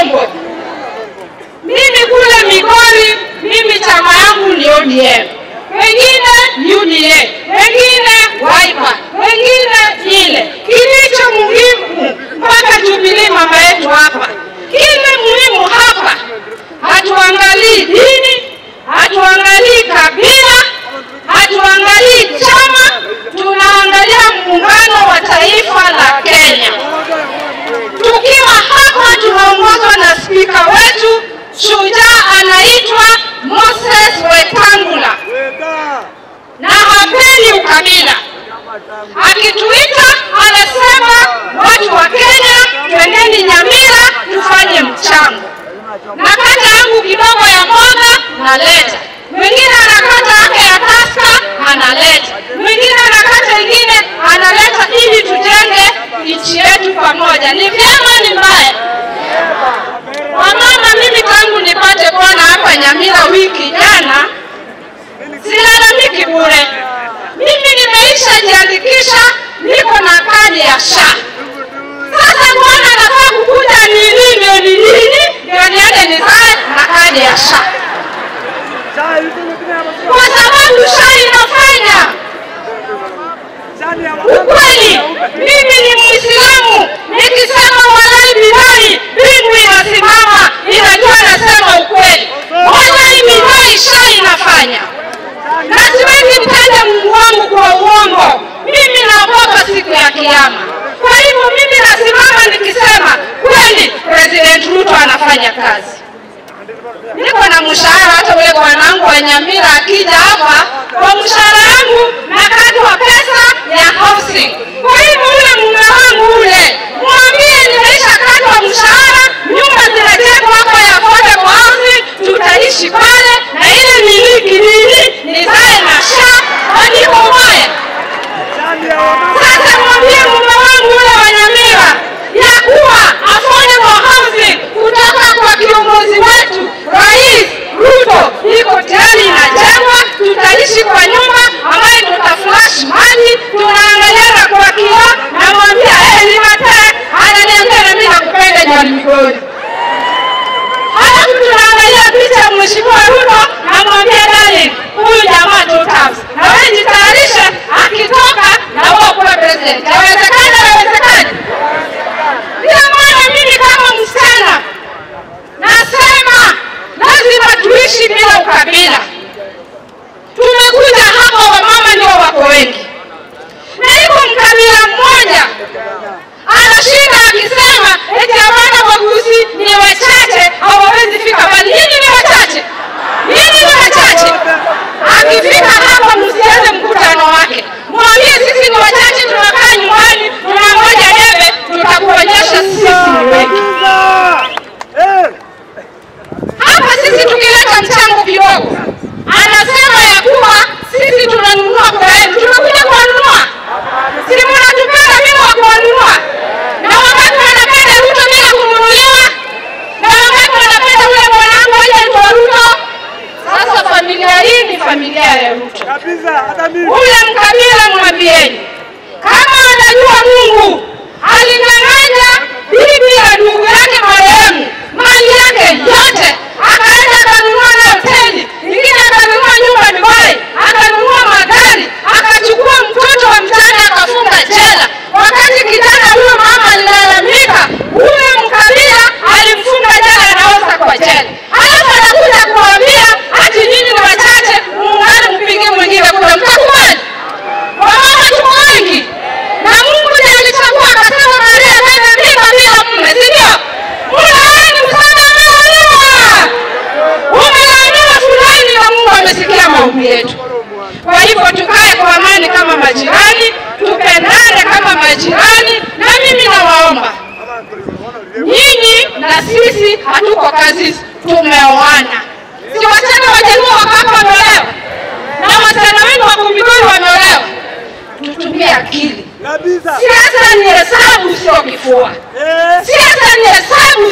Mlolongo. Mimi kule Migori, mimi chama yangu ni ODM. Wengine UDA, wengine Wiper, wengine ile. Kilicho muhimu mpaka Jubilee mama yetu hapa. Kile muhimu hapa, hatuangalii dini, hatuangalii kabila, hatuangalii chama, tunaangalia muungano wa taifa la Kenya. Tukiwa hapa tunaongozwa na spika wetu, shujaa anaitwa Moses Wetangula. Na hapendi ukabila. Akituita anasema watu wa Kenya twendeni Nyamira tufanye mchango. Na kata yangu kidogo ya mboga naleta. Mwingine anakata yake ya Taska analeta. Mwingine anakata ingine analeta ili tujenge nchi yetu pamoja. Ni vyema ni mbaya? Wamama, mimi tangu nipate bwana hapa Nyamira wiki jana, silalamiki bure. Mimi nimeisha jiandikisha, niko na kadi ya SHA. Sasa bwana anafaa kukuja nilime nini ndio niende nizae na kadi ya SHA. Kwa sababu SHA inafanya ukweli. Mimi ni Muislamu, nikisema walai bilahi mbingu inasimama, inajua nasema ukweli. Walai bilahi SHA inafanya. Na siwezi mtaja Mungu wangu kwa uongo. Mimi naogopa siku ya kiyama. Kwa hivyo mimi nasimama nikisema kweli President Ruto anafanya kazi. Niko na mshahara, hata ule bwanangu wa Nyamira akija hapa kwa mshahara wangu nakatwa pesa ya housing. Kwa hivyo ule mume wangu ule, mwambie nimeisha katwa mshahara, nyumba zinajengwa hapa ya affordable housing, tutaishi pale na ile miliki nini nizae na SHA hadi kumoe. Sasa mwambie mume wangu ule wa Nyamira ya kuwa affordable housing kutoka kwa kiongozi wetu Rais Ruto iko tayari inajengwa, tutaishi kwa nyumba ambayo tutaflash maji, tunaangaliana kwa kioo, na mwambia ni mate, ananiambia na mimi nakupenda John Migori. Halafu tunaangalia picha ya Mheshimiwa Ruto, na mwambia darling, huyu jamaa tutafu. Na wewe jitayarishe akitoka na wewe kuwa president. Yawezekana, yawezekana. Ndio maana mimi kama msichana nasema lazima tuishi bila ukabila. Tumekuja hapa wamama ndio wako wengi. Na iko mkabila mmoja anashinda akisema eti hawana waguzi ni wachache, hawawezi fika bali. Nini ni wachache? Nini ni wachache? Akifika hapa msianze mkutano wake. Mwambie sisi ni wachache, tunakaa nyumbani, tunangoja debe, tutakuonyesha sisi ni wengi. Hapa sisi tukileta mchango kidogo, anasema ya kuwa sisi tunanunua kwa yenu. Tunakuja kuwanunua. Si mnatupenda mimi wa kuwanunua. Na wakati wanapenda Ruto bila kununuliwa. Na wakati wanapenda ule mwanangu aje kwa Ruto. Sasa familia hii ni familia ya Ruto. Ule mkabila mwambieni. Kama anajua Mungu alinyang'anya bibi ya ndugu yake marehemu mali yake yote, akaenda akanunua na hoteli, ingine akanunua nyumba Dubai, akanunua magari, akachukua mtoto wa mjane akafunga jela. Wakati kijana huyo mama alilalamika, huyo mkabila alimfunga jela anaoza kwa jela. Halafu anakuja kuambia ati nyinyi ni wachache, muungane mpige mwingine kura. Mtakubali? Wamama tuko wengi. Na Mungu ndiye alichagua akasema Maria wewe ni kabila mume, si ndio? Mlaani msana ameolewa. Umeolewa fulani na Mungu amesikia maombi yetu. Kwa hivyo tukae kwa amani kama majirani, tupendane kama majirani, na mimi nawaomba nyinyi na sisi hatuko kazi, tumeoana. Si wasichana wajaluo wakapa wameolewa? Na wasichana wengi wa Migori wameolewa? Tutumie akili. Siasa ni hesabu, sio kifua. Siasa ni hesabu,